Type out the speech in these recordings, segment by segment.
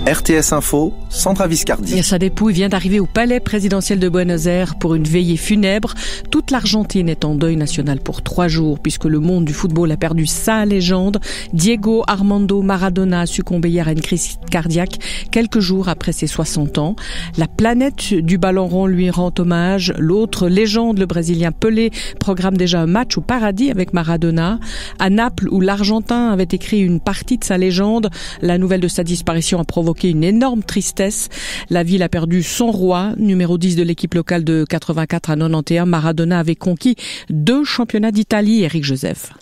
RTS Info, Sandra Viscardi. Sa dépouille vient d'arriver au palais présidentiel de Buenos Aires pour une veillée funèbre. Toute l'Argentine est en deuil national pour 3 jours puisque le monde du football a perdu sa légende. Diego Armando Maradona a succombé hier à une crise cardiaque quelques jours après ses 60 ans. La planète du ballon rond lui rend hommage. L'autre légende, le Brésilien Pelé, programme déjà un match au paradis avec Maradona. À Naples, où l'Argentin avait écrit une partie de sa légende, la nouvelle de sa disparition a provoqué une énorme tristesse. La ville a perdu son roi, numéro 10 de l'équipe locale de 84 à 91. Maradona avait conquis 2 championnats d'Italie. Éric Joseph.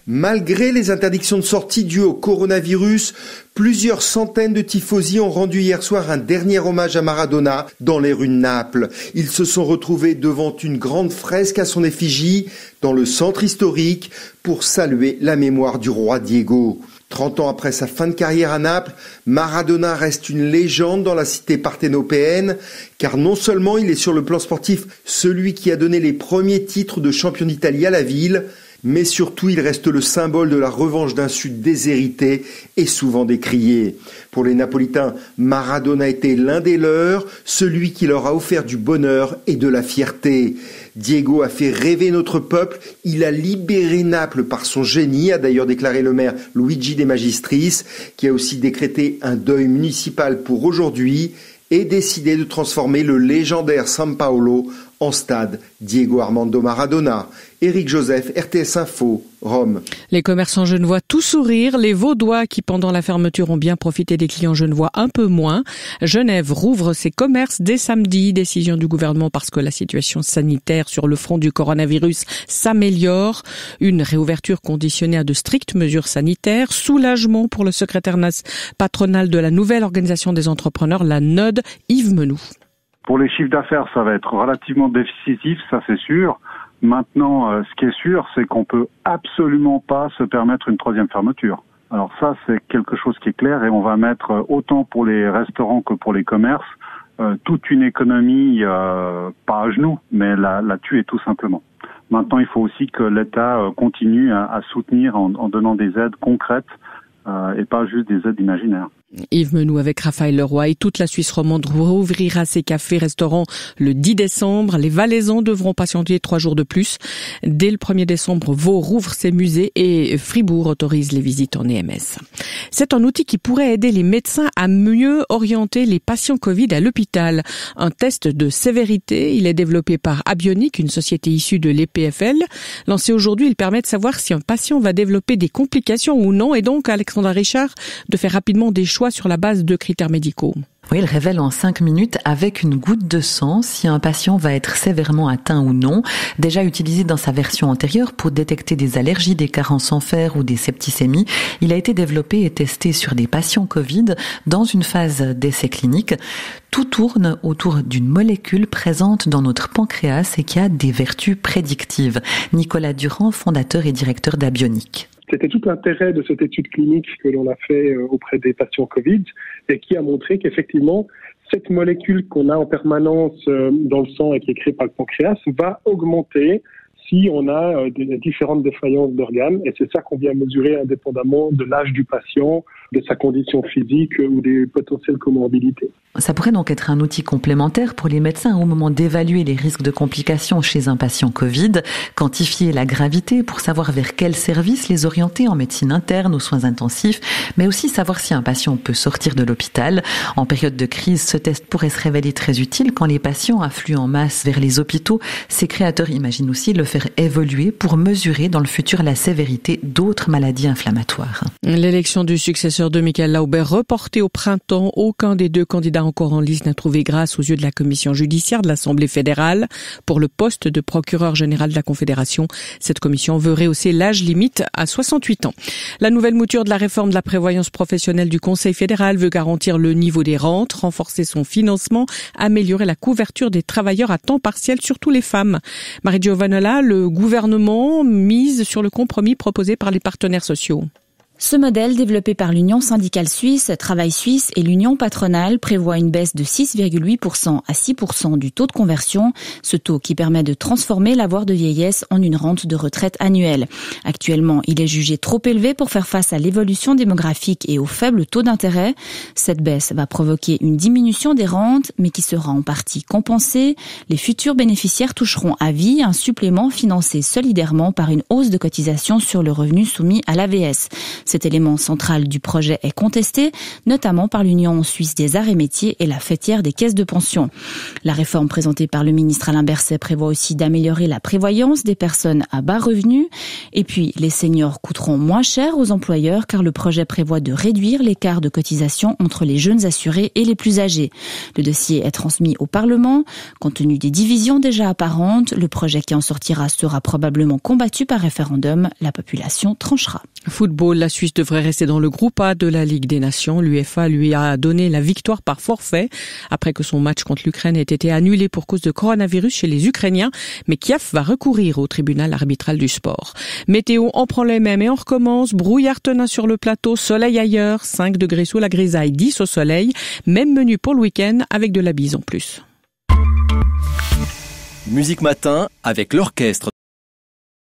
Malgré les interdictions de sortie dues au coronavirus, plusieurs centaines de tifosi ont rendu hier soir un dernier hommage à Maradona dans les rues de Naples. Ils se sont retrouvés devant une grande fresque à son effigie dans le centre historique pour saluer la mémoire du roi Diego. 30 ans après sa fin de carrière à Naples, Maradona reste une légende dans la cité parthénopéenne, car non seulement il est sur le plan sportif celui qui a donné les premiers titres de champion d'Italie à la ville, mais surtout il reste le symbole de la revanche d'un Sud déshérité et souvent décrié. Pour les Napolitains, Maradona était l'un des leurs, celui qui leur a offert du bonheur et de la fierté. Diego a fait rêver notre peuple, il a libéré Naples par son génie, a d'ailleurs déclaré le maire Luigi De Magistris, qui a aussi décrété un deuil municipal pour aujourd'hui et décidé de transformer le légendaire San Paolo en stade Diego Armando Maradona. Éric Joseph, RTS Info, Rome. Les commerçants genevois tout sourire, les Vaudois qui pendant la fermeture ont bien profité des clients genevois un peu moins. Genève rouvre ses commerces dès samedi, décision du gouvernement parce que la situation sanitaire sur le front du coronavirus s'améliore. Une réouverture conditionnée à de strictes mesures sanitaires, soulagement pour le secrétaire patronal de la nouvelle organisation des entrepreneurs, la NOD, Yves Menou. Pour les chiffres d'affaires, ça va être relativement déficitif, ça c'est sûr. Maintenant, ce qui est sûr, c'est qu'on peut absolument pas se permettre une 3e fermeture. Alors ça, c'est quelque chose qui est clair et on va mettre autant pour les restaurants que pour les commerces toute une économie, pas à genoux, mais la tuer tout simplement. Maintenant, il faut aussi que l'État continue à soutenir en donnant des aides concrètes et pas juste des aides imaginaires. Yves Menou avec Raphaël Leroy et toute la Suisse romande rouvrira ses cafés, restaurants le 10 décembre. Les Valaisans devront patienter 3 jours de plus. Dès le 1er décembre, Vaud rouvre ses musées et Fribourg autorise les visites en EMS. C'est un outil qui pourrait aider les médecins à mieux orienter les patients Covid à l'hôpital. Un test de sévérité, il est développé par Abionic, une société issue de l'EPFL. Lancé aujourd'hui, il permet de savoir si un patient va développer des complications ou non et donc, Alexandra Richard, de faire rapidement des choix sur la base de critères médicaux. Oui, il révèle en 5 minutes avec une goutte de sang si un patient va être sévèrement atteint ou non. Déjà utilisé dans sa version antérieure pour détecter des allergies, des carences en fer ou des septicémies, il a été développé et testé sur des patients Covid dans une phase d'essai clinique. Tout tourne autour d'une molécule présente dans notre pancréas et qui a des vertus prédictives. Nicolas Durand, fondateur et directeur d'Abionic. C'était tout l'intérêt de cette étude clinique que l'on a fait auprès des patients Covid et qui a montré qu'effectivement, cette molécule qu'on a en permanence dans le sang et qui est créée par le pancréas va augmenter si on a des différentes défaillances d'organes. Et c'est ça qu'on vient mesurer indépendamment de l'âge du patient, de sa condition physique ou des potentielles comorbidités. Ça pourrait donc être un outil complémentaire pour les médecins au moment d'évaluer les risques de complications chez un patient Covid, quantifier la gravité pour savoir vers quel service les orienter en médecine interne, aux soins intensifs, mais aussi savoir si un patient peut sortir de l'hôpital. En période de crise, ce test pourrait se révéler très utile quand les patients affluent en masse vers les hôpitaux. Ses créateurs imaginent aussi le faire évoluer pour mesurer dans le futur la sévérité d'autres maladies inflammatoires. L'élection du successeur de Michael Lauber reportée au printemps. Aucun des 2 candidats encore en lice n'a trouvé grâce aux yeux de la commission judiciaire de l'Assemblée fédérale pour le poste de procureur général de la Confédération. Cette commission veut rehausser l'âge limite à 68 ans. La nouvelle mouture de la réforme de la prévoyance professionnelle du Conseil fédéral veut garantir le niveau des rentes, renforcer son financement, améliorer la couverture des travailleurs à temps partiel, surtout les femmes. Marie Giovanola, le gouvernement mise sur le compromis proposé par les partenaires sociaux. Ce modèle, développé par l'Union syndicale suisse, Travail suisse et l'Union patronale, prévoit une baisse de 6,8% à 6% du taux de conversion, ce taux qui permet de transformer l'avoir de vieillesse en une rente de retraite annuelle. Actuellement, il est jugé trop élevé pour faire face à l'évolution démographique et au faible taux d'intérêt. Cette baisse va provoquer une diminution des rentes, mais qui sera en partie compensée. Les futurs bénéficiaires toucheront à vie un supplément financé solidairement par une hausse de cotisation sur le revenu soumis à l'AVS. Cet élément central du projet est contesté, notamment par l'Union suisse des arts et métiers et la fêtière des caisses de pension. La réforme présentée par le ministre Alain Berset prévoit aussi d'améliorer la prévoyance des personnes à bas revenus. Et puis, les seniors coûteront moins cher aux employeurs car le projet prévoit de réduire l'écart de cotisation entre les jeunes assurés et les plus âgés. Le dossier est transmis au Parlement. Compte tenu des divisions déjà apparentes, le projet qui en sortira sera probablement combattu par référendum. La population tranchera. Football, la Suisse devrait rester dans le groupe A de la Ligue des Nations. L'UEFA lui a donné la victoire par forfait après que son match contre l'Ukraine ait été annulé pour cause de coronavirus chez les Ukrainiens. Mais Kiev va recourir au tribunal arbitral du sport. Météo, on prend les mêmes et on recommence. Brouillard tenace sur le plateau, soleil ailleurs, 5 degrés sous la grisaille, 10 au soleil. Même menu pour le week-end avec de la bise en plus. Musique Matin avec l'orchestre